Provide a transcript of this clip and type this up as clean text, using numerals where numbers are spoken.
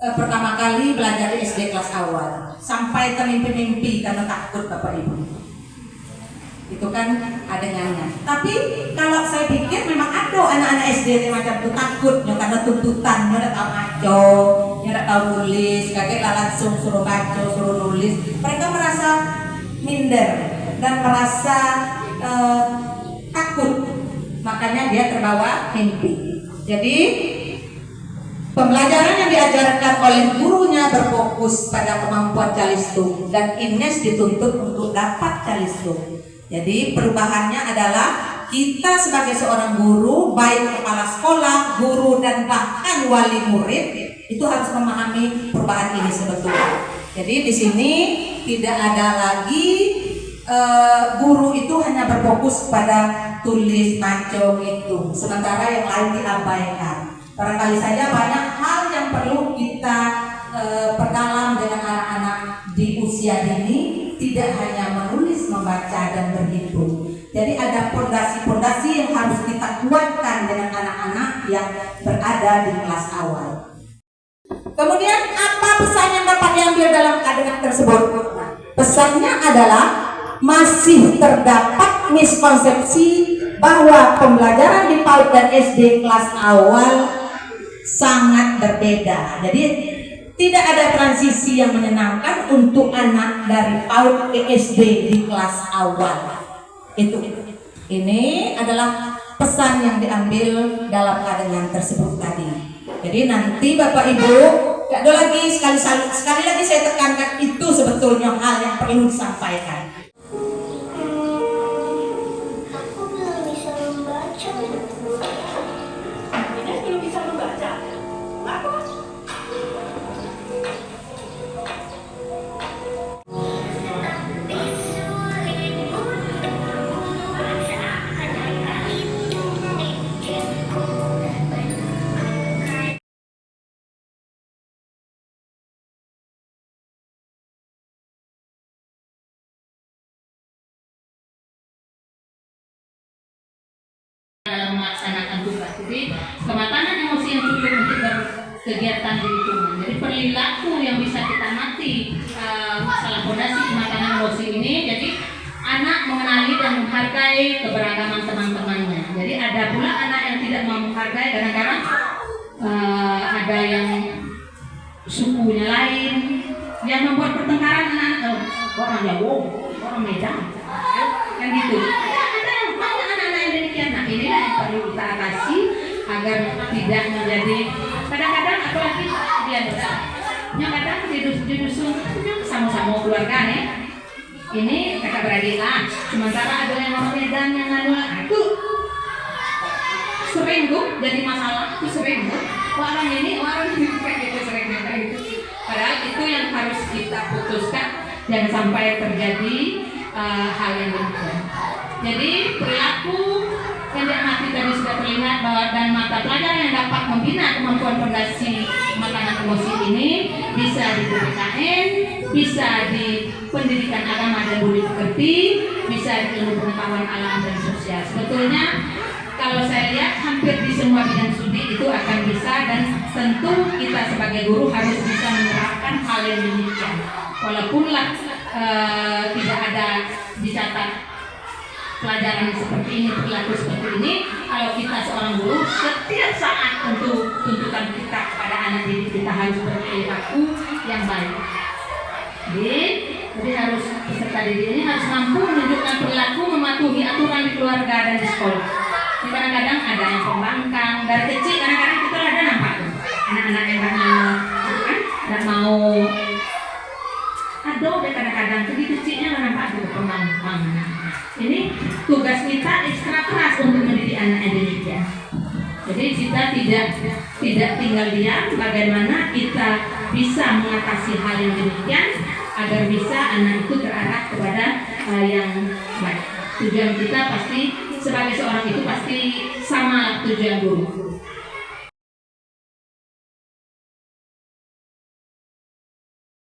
pertama kali belajar di SD kelas awal sampai termimpi-mimpi karena takut Bapak Ibu. Itu kan adegannya. Tapi kalau saya pikir memang ada anak-anak SD yang macam itu takutnya karena tuntutannya udah tahu ngaco, udah tahu nulis, kakek langsung suruh baca, suruh nulis. Mereka merasa minder dan merasa takut. Makanya dia terbawa mimpi. Jadi pembelajaran yang diajarkan oleh gurunya berfokus pada kemampuan calistung dan Ines dituntut untuk dapat calistung. Jadi perubahannya adalah kita sebagai seorang guru, baik kepala sekolah, guru dan bahkan wali murid itu harus memahami perubahan ini sebetulnya. Jadi di sini tidak ada lagi guru itu hanya berfokus pada tulis, maco gitu, sementara yang lain diabaikan. Barangkali saja banyak hal yang perlu kita perdalam dengan anak-anak di usia dini. Tidak hanya menulis, membaca, dan berhitung. Jadi ada pondasi-pondasi yang harus kita kuatkan dengan anak-anak yang berada di kelas awal. Kemudian apa pesan yang dapat diambil dalam adegan tersebut? Pesannya adalah masih terdapat miskonsepsi bahwa pembelajaran di PAUD dan SD kelas awal sangat berbeda. Jadi tidak ada transisi yang menyenangkan untuk anak dari PAUD ke SD di kelas awal. Ini adalah pesan yang diambil dalam adegan tersebut tadi. Jadi nanti Bapak Ibu, gak ada lagi sekali lagi saya tekankan itu sebetulnya hal yang perlu disampaikan. Aku belum bisa membaca. Ines belum bisa membaca. Kenapa? Dalam melaksanakan tugas. Jadi kematangan emosi yang cukup untuk berkegiatan di lingkungan. Jadi perilaku yang bisa kita amati masalah fondasi kematangan emosi ini. Jadi anak mengenali dan menghargai keberagaman teman-temannya. Jadi ada pula anak yang tidak mau menghargai, kadang-kadang ada yang sukunya lain yang membuat pertengkaran anak-anak. Orang Jawa, orang Medan, kan gitu. Nah, inilah yang perlu kita atasi agar tidak menjadi kadang-kadang apalagi dia kadang di dusun sama-sama keluarga nih. Ini kakak beradik lah. Sementara ada yang orang Medan yang itu sering tuh jadi masalah, itu sering tuh. Orang ini kayak gitu sering kayak gitu. Padahal itu yang harus kita putuskan, jangan sampai terjadi hal yang demikian. Jadi perilaku yang diamati tadi sudah terlihat bahwa dan mata pelajaran yang dapat membina kemampuan fondasi kematangan emosi ini bisa di PPKN, bisa di pendidikan agama dan budi pekerti, bisa di ilmu pengetahuan alam dan sosial. Sebetulnya kalau saya lihat hampir di semua bidang studi itu akan bisa, dan tentu kita sebagai guru harus bisa menerapkan hal yang demikian. Walaupun tidak ada dicatat pelajaran seperti ini, perilaku seperti ini, kalau kita seorang guru setiap saat untuk tuntutan kita kepada anak didik kita harus berperilaku yang baik. Jadi harus peserta didik ini harus mampu menunjukkan perilaku mematuhi aturan di keluarga dan di sekolah. Jadi kadang-kadang ada yang pembangkang dari kecil, kadang-kadang kita ada nampak tuh anak-anak yang nggak mau aduh, kadang-kadang sedih kecilnya nampak tuh pembangkang. Ini tugas kita ekstra keras untuk mendidik anak demikian. Jadi kita tidak tinggal diam, bagaimana kita bisa mengatasi hal yang demikian agar bisa anak itu terarah kepada yang baik. Tujuan kita pasti sebagai seorang itu pasti sama tujuan guru.